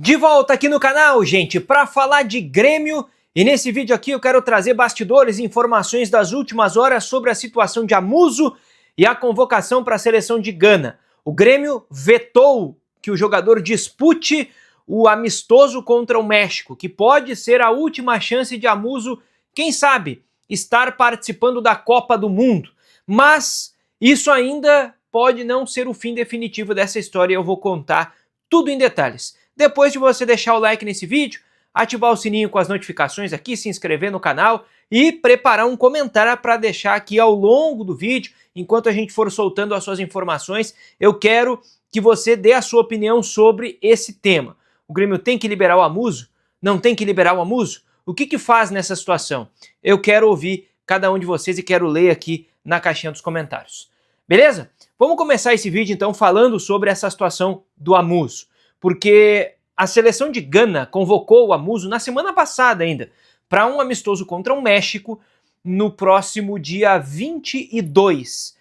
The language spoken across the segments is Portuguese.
De volta aqui no canal, gente, para falar de Grêmio, e nesse vídeo aqui eu quero trazer bastidores e informações das últimas horas sobre a situação de Amuso e a convocação para a seleção de Gana. O Grêmio vetou que o jogador dispute o amistoso contra o México, que pode ser a última chance de Amuso, quem sabe, estar participando da Copa do Mundo. Mas isso ainda pode não ser o fim definitivo dessa história e eu vou contar tudo em detalhes. Depois de você deixar o like nesse vídeo, ativar o sininho com as notificações aqui, se inscrever no canal e preparar um comentário para deixar aqui ao longo do vídeo, enquanto a gente for soltando as suas informações, eu quero que você dê a sua opinião sobre esse tema. O Grêmio tem que liberar o Amuso? Não tem que liberar o Amuso? O que faz nessa situação? Eu quero ouvir cada um de vocês e quero ler aqui na caixinha dos comentários. Beleza? Vamos começar esse vídeo então falando sobre essa situação do Amuso. Porque a seleção de Gana convocou o Amuso na semana passada ainda para um amistoso contra o México no próximo dia 22.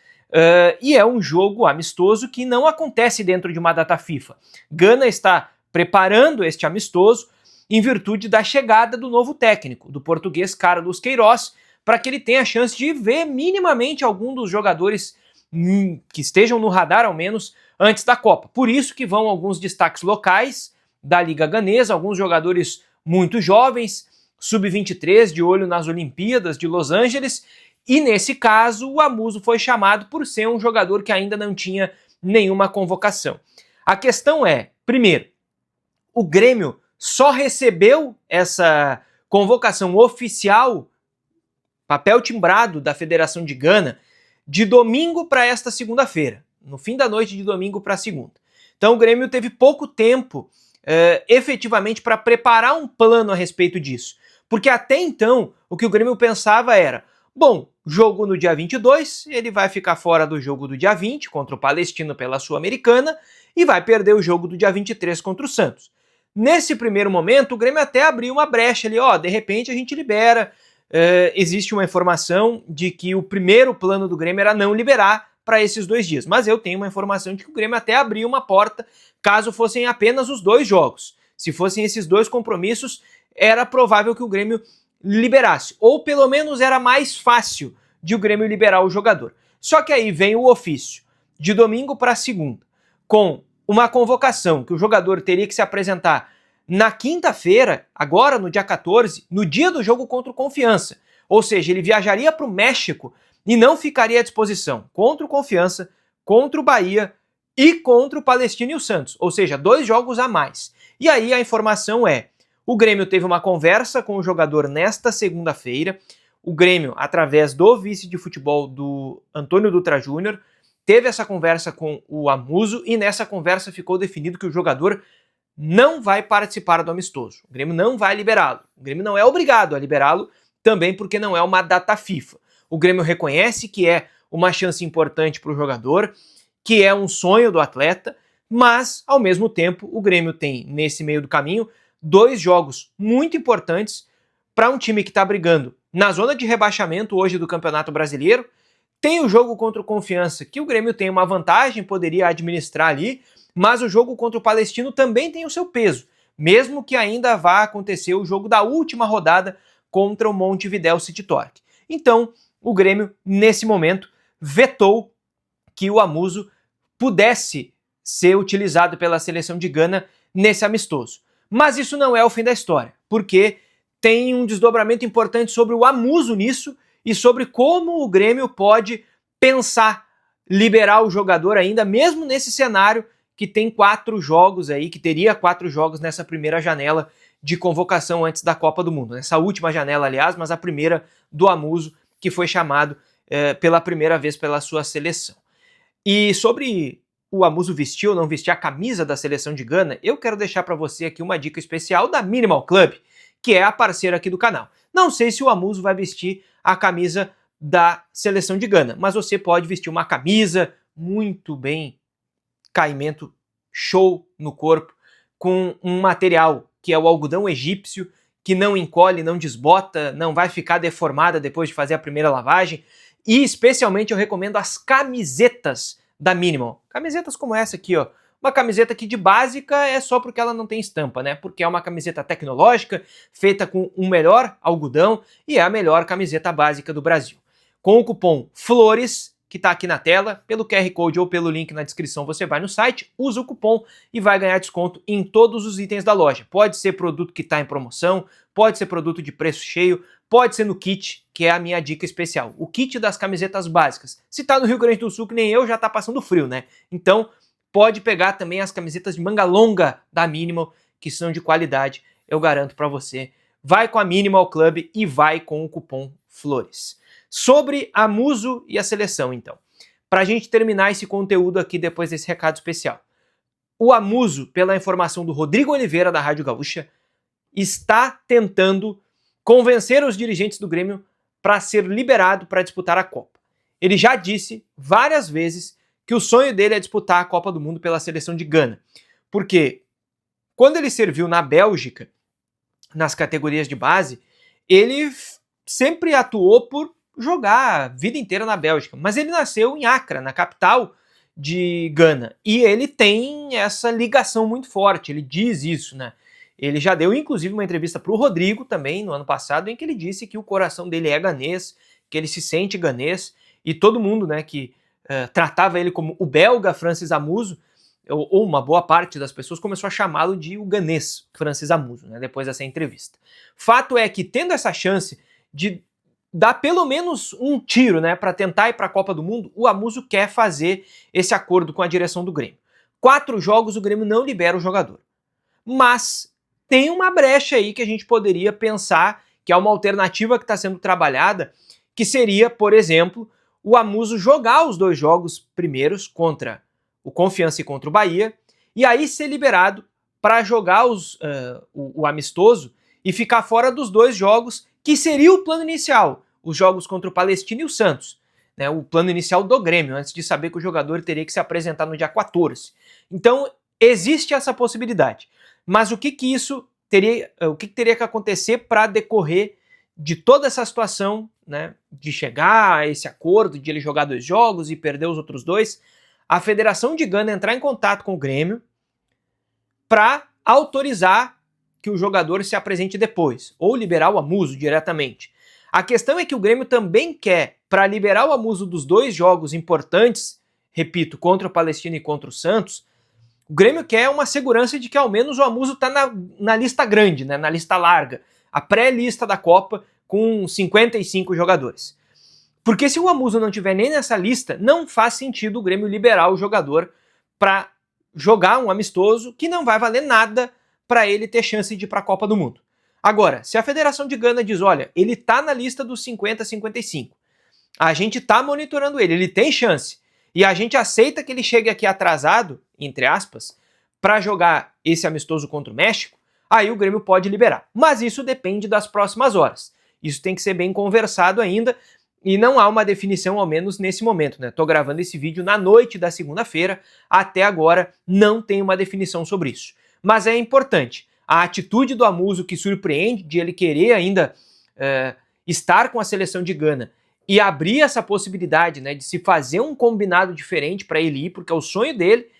E é um jogo amistoso que não acontece dentro de uma data FIFA. Gana está preparando este amistoso em virtude da chegada do novo técnico, do português Carlos Queiroz, para que ele tenha a chance de ver minimamente algum dos jogadores que estejam no radar, ao menos, antes da Copa. Por isso que vão alguns destaques locais da Liga Ganesa, alguns jogadores muito jovens, sub-23, de olho nas Olimpíadas de Los Angeles, e nesse caso o Amuso foi chamado por ser um jogador que ainda não tinha nenhuma convocação. A questão é, primeiro, o Grêmio só recebeu essa convocação oficial, papel timbrado da Federação de Gana, de domingo para esta segunda-feira, no fim da noite de domingo para segunda. Então o Grêmio teve pouco tempo efetivamente para preparar um plano a respeito disso. Porque até então o que o Grêmio pensava era, bom, jogo no dia 22, ele vai ficar fora do jogo do dia 20 contra o Palestino pela Sul-Americana e vai perder o jogo do dia 23 contra o Santos. Nesse primeiro momento o Grêmio até abriu uma brecha ali, de repente a gente libera. Existe uma informação de que o primeiro plano do Grêmio era não liberar para esses 2 dias, mas eu tenho uma informação de que o Grêmio até abriu uma porta caso fossem apenas os 2 jogos. Se fossem esses 2 compromissos, era provável que o Grêmio liberasse, ou pelo menos era mais fácil de o Grêmio liberar o jogador. Só que aí vem o ofício de domingo para segunda, com uma convocação que o jogador teria que se apresentar na quinta-feira, agora no dia 14, no dia do jogo contra o Confiança. Ou seja, ele viajaria para o México e não ficaria à disposição contra o Confiança, contra o Bahia e contra o Palestino e o Santos. Ou seja, 2 jogos a mais. E aí a informação é, o Grêmio teve uma conversa com o jogador nesta segunda-feira, o Grêmio, através do vice de futebol do Antônio Dutra Júnior, teve essa conversa com o Amuso e nessa conversa ficou definido que o jogador não vai participar do amistoso. O Grêmio não vai liberá-lo. O Grêmio não é obrigado a liberá-lo, também porque não é uma data FIFA. O Grêmio reconhece que é uma chance importante para o jogador, que é um sonho do atleta, mas, ao mesmo tempo, o Grêmio tem, nesse meio do caminho, 2 jogos muito importantes para um time que está brigando na zona de rebaixamento hoje do Campeonato Brasileiro. Tem o jogo contra o Confiança, que o Grêmio tem uma vantagem, poderia administrar ali, mas o jogo contra o Palestino também tem o seu peso, mesmo que ainda vá acontecer o jogo da última rodada contra o Montevidéu City Torque. Então, o Grêmio, nesse momento, vetou que o Amuso pudesse ser utilizado pela seleção de Gana nesse amistoso. Mas isso não é o fim da história, porque tem um desdobramento importante sobre o Amuso nisso e sobre como o Grêmio pode pensar liberar o jogador ainda, mesmo nesse cenário que tem 4 jogos aí, que teria 4 jogos nessa primeira janela de convocação antes da Copa do Mundo. Nessa última janela, aliás, mas a primeira do Amuso, que foi chamado pela primeira vez pela sua seleção. E sobre o Amuso vestir ou não vestir a camisa da seleção de Gana, eu quero deixar para você aqui uma dica especial da Minimal Club, que é a parceira aqui do canal. Não sei se o Amuso vai vestir a camisa da seleção de Gana, mas você pode vestir uma camisa muito bem, caimento show no corpo, com um material que é o algodão egípcio, que não encolhe, não desbota, não vai ficar deformada depois de fazer a primeira lavagem. E especialmente eu recomendo as camisetas da Minimal. Camisetas como essa aqui, Uma camiseta que de básica é só porque ela não tem estampa, né? Porque é uma camiseta tecnológica, feita com um melhor algodão e é a melhor camiseta básica do Brasil. Com o cupom FLORES, que está aqui na tela, pelo QR Code ou pelo link na descrição, você vai no site, usa o cupom e vai ganhar desconto em todos os itens da loja. Pode ser produto que está em promoção, pode ser produto de preço cheio, pode ser no kit, que é a minha dica especial. O kit das camisetas básicas. Se tá no Rio Grande do Sul, que nem eu, já tá passando frio, né? Então, pode pegar também as camisetas de manga longa da Minimal, que são de qualidade, eu garanto para você. Vai com a Minimal Club e vai com o cupom FLORES. Sobre a Muso e a seleção, então. Para a gente terminar esse conteúdo aqui depois desse recado especial. O Amuso, pela informação do Rodrigo Oliveira, da Rádio Gaúcha, está tentando convencer os dirigentes do Grêmio para ser liberado para disputar a Copa. Ele já disse várias vezes que o sonho dele é disputar a Copa do Mundo pela seleção de Gana. Porque quando ele serviu na Bélgica, nas categorias de base, ele sempre atuou por jogar a vida inteira na Bélgica. Mas ele nasceu em Accra, na capital de Gana. E ele tem essa ligação muito forte, ele diz isso, né? Ele já deu, inclusive, uma entrevista para o Rodrigo também, no ano passado, em que ele disse que o coração dele é ganês, que ele se sente ganês, e todo mundo, né, que tratava ele como o belga Francis Amuso, ou uma boa parte das pessoas começou a chamá-lo de o ganês Francis Amuso, né, depois dessa entrevista. Fato é que, tendo essa chance de dar pelo menos um tiro, né, para tentar ir para a Copa do Mundo, o Amuso quer fazer esse acordo com a direção do Grêmio. 4 jogos o Grêmio não libera o jogador. Mas tem uma brecha aí que a gente poderia pensar que é uma alternativa que está sendo trabalhada, que seria, por exemplo, o Amuso jogar os 2 jogos primeiros contra o Confiança e contra o Bahia, e aí ser liberado para jogar o amistoso e ficar fora dos 2 jogos, que seria o plano inicial, os jogos contra o Palestino e o Santos, né, o plano inicial do Grêmio, antes de saber que o jogador teria que se apresentar no dia 14. Então, existe essa possibilidade. Mas o que teria que acontecer para decorrer de toda essa situação, né, de chegar a esse acordo de ele jogar 2 jogos e perder os outros 2, a Federação de Gana entrar em contato com o Grêmio para autorizar que o jogador se apresente depois, ou liberar o Amuso diretamente. A questão é que o Grêmio também quer, para liberar o Amuso dos 2 jogos importantes, repito, contra o Palestino e contra o Santos, o Grêmio quer uma segurança de que ao menos o Amuso está na lista grande, né, na lista larga, a pré-lista da Copa com 55 jogadores. Porque se o Amuso não estiver nem nessa lista, não faz sentido o Grêmio liberar o jogador para jogar um amistoso que não vai valer nada para ele ter chance de ir para a Copa do Mundo. Agora, se a Federação de Gana diz, olha, ele está na lista dos 50-55, a gente está monitorando ele tem chance, e a gente aceita que ele chegue aqui atrasado, entre aspas, para jogar esse amistoso contra o México, aí o Grêmio pode liberar. Mas isso depende das próximas horas. Isso tem que ser bem conversado ainda, e não há uma definição, ao menos nesse momento, né? Tô gravando esse vídeo na noite da segunda-feira, até agora não tem uma definição sobre isso. Mas é importante, a atitude do Amuso que surpreende, de ele querer ainda estar com a seleção de Gana e abrir essa possibilidade, né, de se fazer um combinado diferente para ele ir, porque é o sonho dele,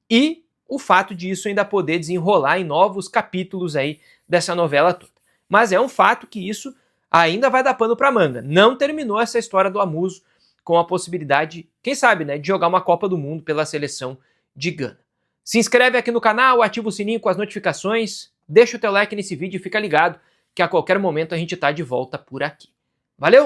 e o fato disso ainda poder desenrolar em novos capítulos aí dessa novela toda. Mas é um fato que isso ainda vai dar pano para manga. Não terminou essa história do Amuso com a possibilidade, quem sabe, né, de jogar uma Copa do Mundo pela seleção de Gana. Se inscreve aqui no canal, ativa o sininho com as notificações, deixa o teu like nesse vídeo e fica ligado que a qualquer momento a gente tá de volta por aqui. Valeu!